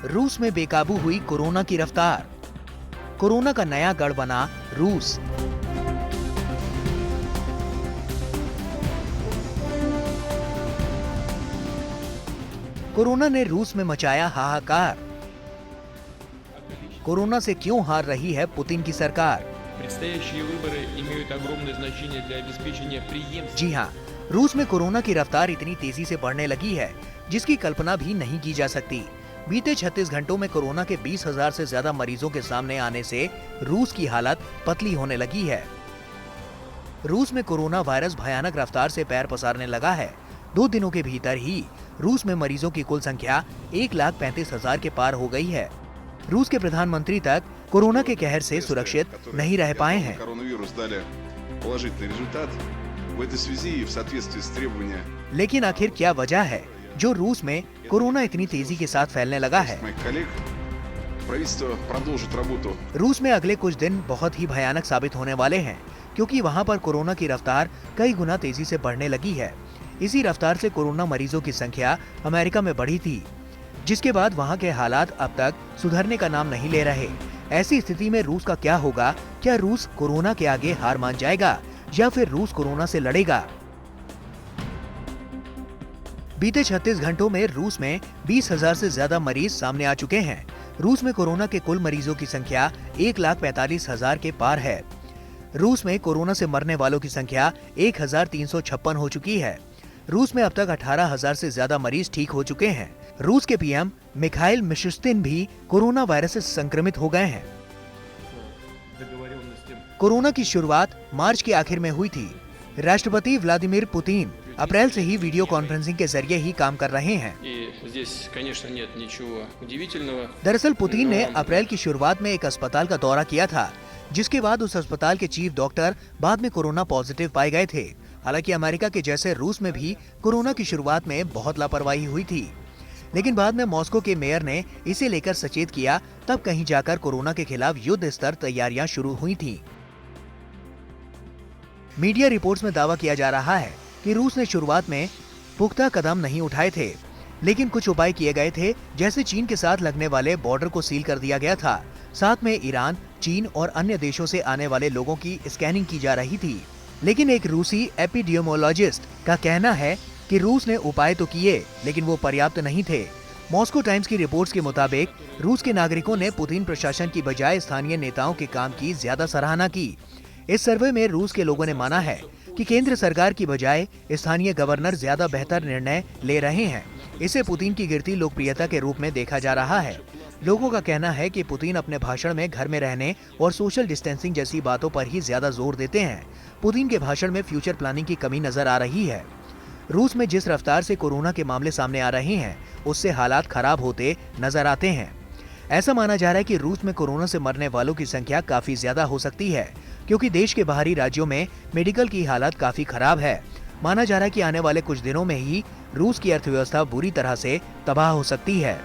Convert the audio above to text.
रूस में बेकाबू हुई कोरोना की रफ्तार। कोरोना का नया गढ़ बना रूस। कोरोना ने रूस में मचाया हाहाकार। कोरोना से क्यों हार रही है पुतिन की सरकार? जी हाँ, रूस में कोरोना की रफ्तार इतनी तेजी से बढ़ने लगी है जिसकी कल्पना भी नहीं की जा सकती। बीते 36 घंटों में कोरोना के 20,000 से ज्यादा मरीजों के सामने आने से रूस की हालत पतली होने लगी है। रूस में कोरोना वायरस भयानक रफ्तार से पैर पसारने लगा है। 2 दिनों के भीतर ही रूस में मरीजों की कुल संख्या 1,35,000 के पार हो गई है। रूस के प्रधानमंत्री तक कोरोना के कहर से सुरक्षित नहीं रह पाए हैं। लेकिन आखिर क्या वजह है जो रूस में कोरोना इतनी तेजी के साथ फैलने लगा है? रूस में अगले कुछ दिन बहुत ही भयानक साबित होने वाले हैं, क्योंकि वहां पर कोरोना की रफ्तार कई गुना तेजी से बढ़ने लगी है। इसी रफ्तार से कोरोना मरीजों की संख्या अमेरिका में बढ़ी थी, जिसके बाद वहां के हालात अब तक सुधरने का नाम नहीं ले रहे। ऐसी स्थिति में रूस का क्या होगा? क्या रूस कोरोना के आगे हार मान जाएगा या फिर रूस कोरोना से लड़ेगा? बीते 36 घंटों में रूस में 20,000 से ज्यादा मरीज सामने आ चुके हैं। रूस में कोरोना के कुल मरीजों की संख्या 1,45,000 के पार है। रूस में कोरोना से मरने वालों की संख्या 1,356 हो चुकी है। रूस में अब तक 18,000 से ज्यादा मरीज ठीक हो चुके हैं। रूस के पीएम मिखाइल मिशुस्तिन भी कोरोना वायरस से संक्रमित हो गए हैं। कोरोना की शुरुआत मार्च के आखिर में हुई थी। राष्ट्रपति व्लादिमीर पुतिन अप्रैल से ही वीडियो कॉन्फ्रेंसिंग के जरिए ही काम कर रहे हैं। दरअसल पुतिन ने अप्रैल की शुरुआत में एक अस्पताल का दौरा किया था, जिसके बाद उस अस्पताल के चीफ डॉक्टर बाद में कोरोना पॉजिटिव पाए गए थे। हालांकि अमेरिका के जैसे रूस में भी कोरोना की शुरुआत में बहुत लापरवाही हुई थी, लेकिन बाद में मॉस्को के मेयर ने इसे लेकर सचेत किया। तब कहीं जाकर कोरोना के खिलाफ युद्ध स्तर तैयारियां शुरू हुई थी। मीडिया रिपोर्ट्स में दावा किया जा रहा है कि रूस ने शुरुआत में पुख्ता कदम नहीं उठाए थे, लेकिन कुछ उपाय किए गए थे। जैसे चीन के साथ लगने वाले बॉर्डर को सील कर दिया गया था। साथ में ईरान, चीन और अन्य देशों से आने वाले लोगों की स्कैनिंग की जा रही थी। लेकिन एक रूसी एपिडेमियोलॉजिस्ट का कहना है कि रूस ने उपाय तो किए, लेकिन वो पर्याप्त नहीं थे। मॉस्को टाइम्स की रिपोर्ट्स के मुताबिक रूस के नागरिकों ने पुतिन प्रशासन की बजाय स्थानीय नेताओं के काम की ज्यादा सराहना की। इस सर्वे में रूस के लोगों ने माना है कि केंद्र सरकार की बजाय स्थानीय गवर्नर ज्यादा बेहतर निर्णय ले रहे हैं। इसे पुतिन की गिरती लोकप्रियता के रूप में देखा जा रहा है। लोगों का कहना है कि पुतिन अपने भाषण में घर में रहने और सोशल डिस्टेंसिंग जैसी बातों पर ही ज्यादा जोर देते हैं। पुतिन के भाषण में फ्यूचर प्लानिंग की कमी नजर आ रही है। रूस में जिस रफ्तार से कोरोना के मामले सामने आ रहे हैं, उससे हालात खराब होते नजर आते हैं। ऐसा माना जा रहा है कि रूस में कोरोना से मरने वालों की संख्या काफी ज्यादा हो सकती है, क्योंकि देश के बाहरी राज्यों में मेडिकल की हालत काफी खराब है। माना जा रहा है कि आने वाले कुछ दिनों में ही रूस की अर्थव्यवस्था बुरी तरह से तबाह हो सकती है।